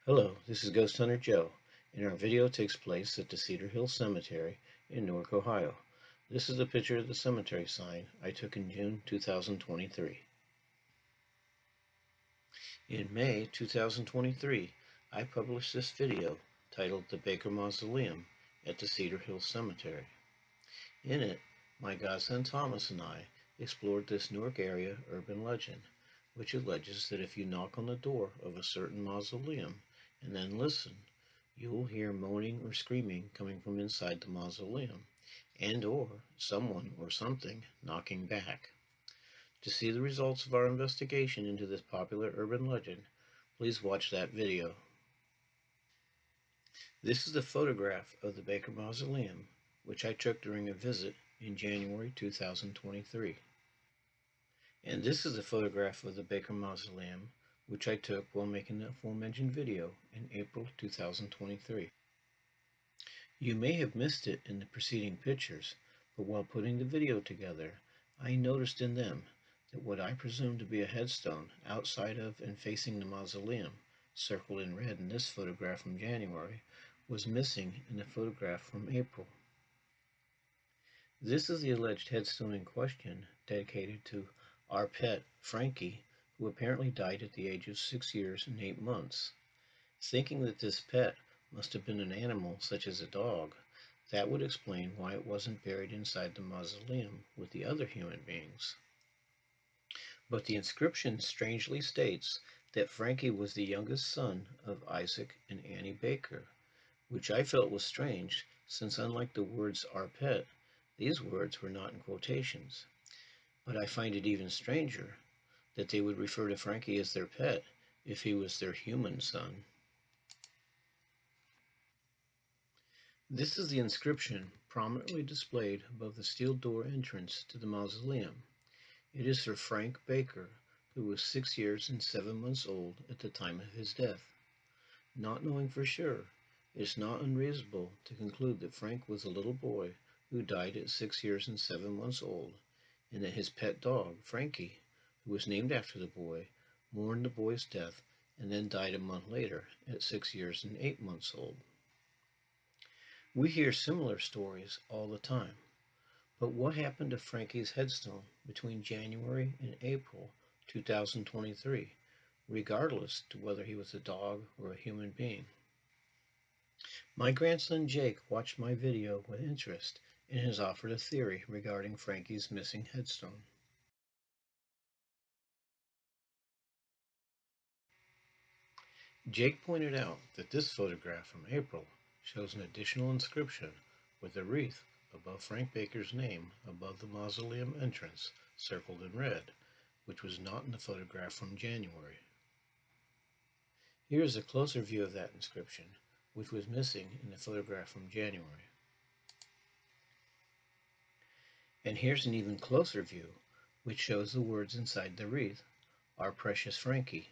Hello, this is Ghost Hunter Joe, and our video takes place at the Cedar Hill Cemetery in Newark, Ohio. This is a picture of the cemetery sign I took in June 2023. In May 2023, I published this video titled The Baker Mausoleum at the Cedar Hill Cemetery. In it, my godson Thomas and I explored this Newark area urban legend, which alleges that if you knock on the door of a certain mausoleum and then listen, you will hear moaning or screaming coming from inside the mausoleum, and or someone or something knocking back. To see the results of our investigation into this popular urban legend, please watch that video. This is a photograph of the Baker Mausoleum, which I took during a visit in January 2023. And this is a photograph of the Baker Mausoleum, which I took while making the aforementioned video in April 2023. You may have missed it in the preceding pictures, but while putting the video together, I noticed in them that what I presumed to be a headstone outside of and facing the mausoleum, circled in red in this photograph from January, was missing in the photograph from April. This is the alleged headstone in question, dedicated to our pet, Frankie, who apparently died at the age of 6 years and 8 months. Thinking that this pet must have been an animal such as a dog, that would explain why it wasn't buried inside the mausoleum with the other human beings. But the inscription strangely states that Frankie was the youngest son of Isaac and Annie Baker, which I felt was strange, since unlike the words our pet, these words were not in quotations. But I find it even stranger that they would refer to Frankie as their pet if he was their human son. This is the inscription prominently displayed above the steel door entrance to the mausoleum. It is for Frank Baker, who was 6 years and 7 months old at the time of his death. Not knowing for sure, it is not unreasonable to conclude that Frank was a little boy who died at 6 years and 7 months old, and that his pet dog, Frankie, who was named after the boy, mourned the boy's death and then died a month later at 6 years and 8 months old. We hear similar stories all the time, but what happened to Frankie's headstone between January and April 2023, regardless to whether he was a dog or a human being? My grandson Jake watched my video with interest and has offered a theory regarding Frankie's missing headstone. Jake pointed out that this photograph from April shows an additional inscription with a wreath above Frank Baker's name above the mausoleum entrance, circled in red, which was not in the photograph from January. Here is a closer view of that inscription, which was missing in the photograph from January. And here's an even closer view, which shows the words inside the wreath, "Our precious Frankie,"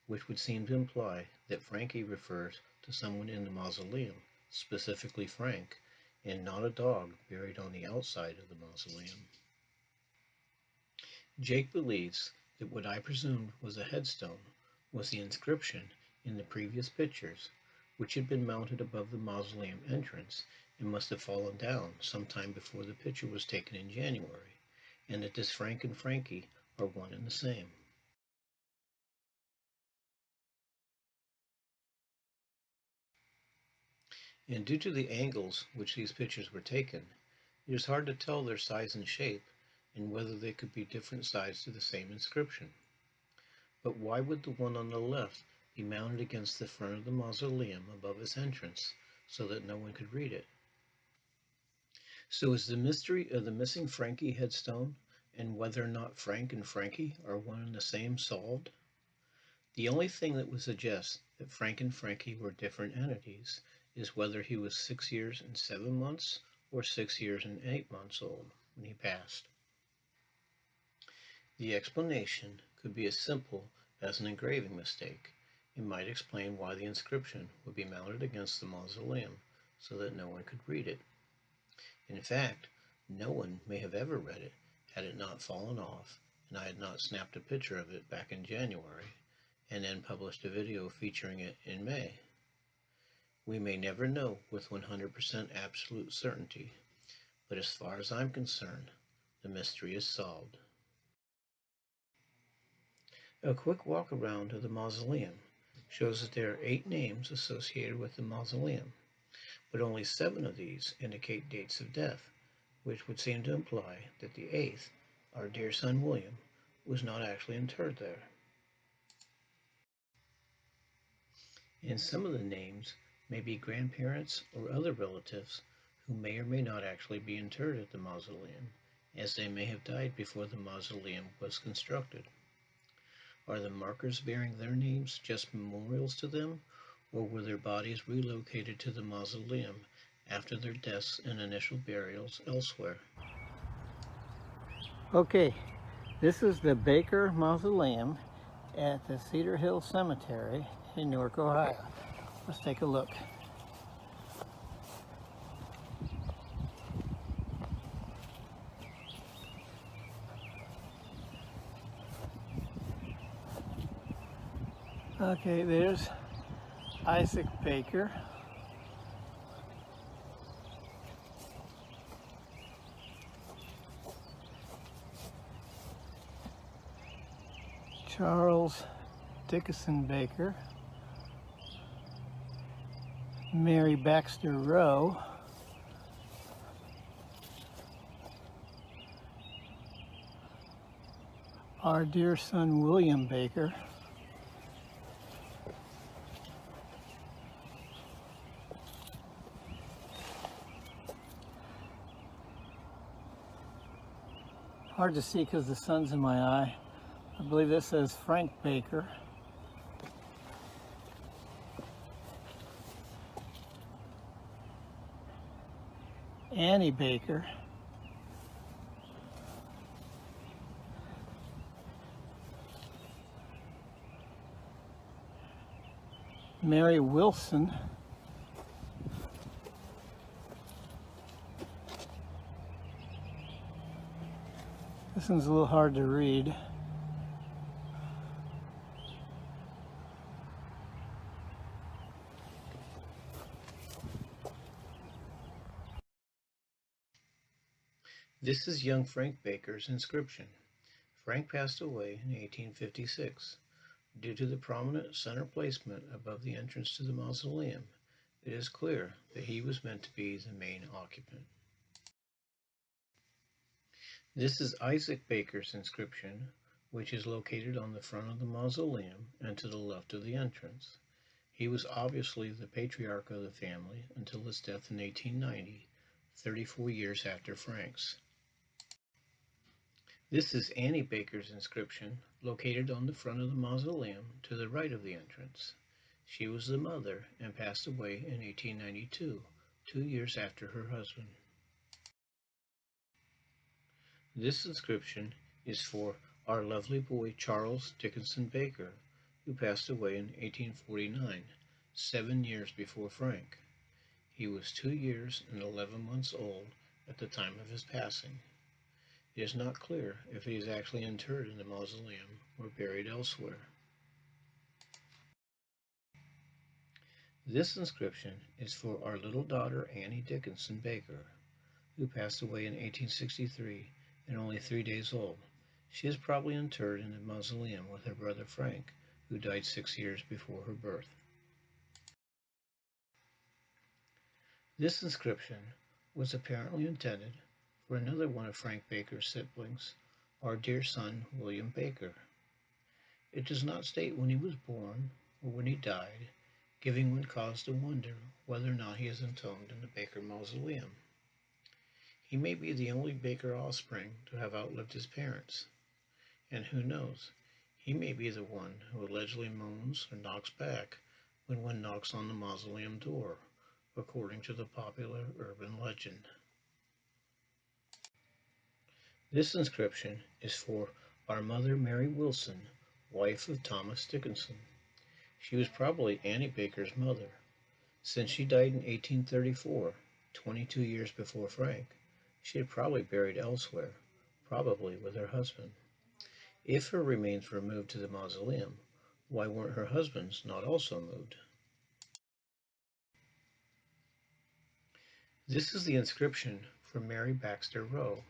which would seem to imply that Frankie refers to someone in the mausoleum, specifically Frank, and not a dog buried on the outside of the mausoleum. Jake believes that what I presumed was a headstone was the inscription in the previous pictures, which had been mounted above the mausoleum entrance and must have fallen down sometime before the picture was taken in January, and that this Frank and Frankie are one and the same. And due to the angles which these pictures were taken, it is hard to tell their size and shape, and whether they could be different sides to the same inscription. But why would the one on the left be mounted against the front of the mausoleum above its entrance so that no one could read it? So is the mystery of the missing Frankie headstone and whether or not Frank and Frankie are one and the same solved? The only thing that would suggest that Frank and Frankie were different entities is whether he was 6 years and 7 months or 6 years and 8 months old when he passed. The explanation could be as simple as an engraving mistake. It might explain why the inscription would be mounted against the mausoleum so that no one could read it. In fact, no one may have ever read it had it not fallen off and I had not snapped a picture of it back in January, and then published a video featuring it in May. We may never know with 100% absolute certainty, but as far as I'm concerned, the mystery is solved. A quick walk around of the mausoleum shows that there are 8 names associated with the mausoleum, but only 7 of these indicate dates of death, which would seem to imply that the 8th, our dear son William, was not actually interred there. And some of the names may be grandparents or other relatives who may or may not actually be interred at the mausoleum, as they may have died before the mausoleum was constructed. Are the markers bearing their names just memorials to them, or were their bodies relocated to the mausoleum after their deaths and initial burials elsewhere? Okay, this is the Baker Mausoleum at the Cedar Hill Cemetery in Newark, Ohio. Let's take a look. Okay, there's Isaac Baker. Charles Dickinson Baker. Mary Baxter Rowe. Our dear son William Baker. Hard to see because the sun's in my eye. I believe this says Frank Baker. Annie Baker. Mary Wilson. This one's a little hard to read. This is young Frank Baker's inscription. Frank passed away in 1856. Due to the prominent center placement above the entrance to the mausoleum, it is clear that he was meant to be the main occupant. This is Isaac Baker's inscription, which is located on the front of the mausoleum and to the left of the entrance. He was obviously the patriarch of the family until his death in 1890, 34 years after Frank's. This is Annie Baker's inscription, located on the front of the mausoleum to the right of the entrance. She was the mother and passed away in 1892, 2 years after her husband. This inscription is for our lovely boy Charles Dickinson Baker, who passed away in 1849, 7 years before Frank. He was 2 years and 11 months old at the time of his passing. It is not clear if he is actually interred in the mausoleum or buried elsewhere. This inscription is for our little daughter Annie Dickinson Baker, who passed away in 1863 and only 3 days old. She is probably interred in the mausoleum with her brother Frank, who died 6 years before her birth. This inscription was apparently intended for another one of Frank Baker's siblings, our dear son William Baker. It does not state when he was born or when he died, giving one cause to wonder whether or not he is entombed in the Baker Mausoleum. He may be the only Baker offspring to have outlived his parents, and who knows, he may be the one who allegedly moans or knocks back when one knocks on the mausoleum door, according to the popular urban legend. This inscription is for our mother Mary Wilson, wife of Thomas Dickinson. She was probably Annie Baker's mother, since she died in 1834, 22 years before Frank. She had probably buried elsewhere, probably with her husband. If her remains were moved to the mausoleum, Why weren't her husbands not also moved? This is the inscription for Mary Baxter Rowe,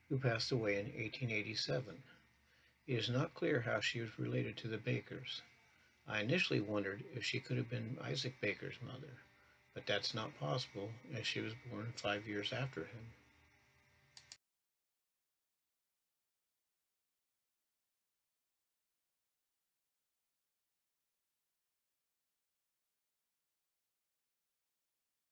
who passed away in 1887. It is not clear how she was related to the Bakers. I initially wondered if she could have been Isaac Baker's mother, but that's not possible as she was born 5 years after him.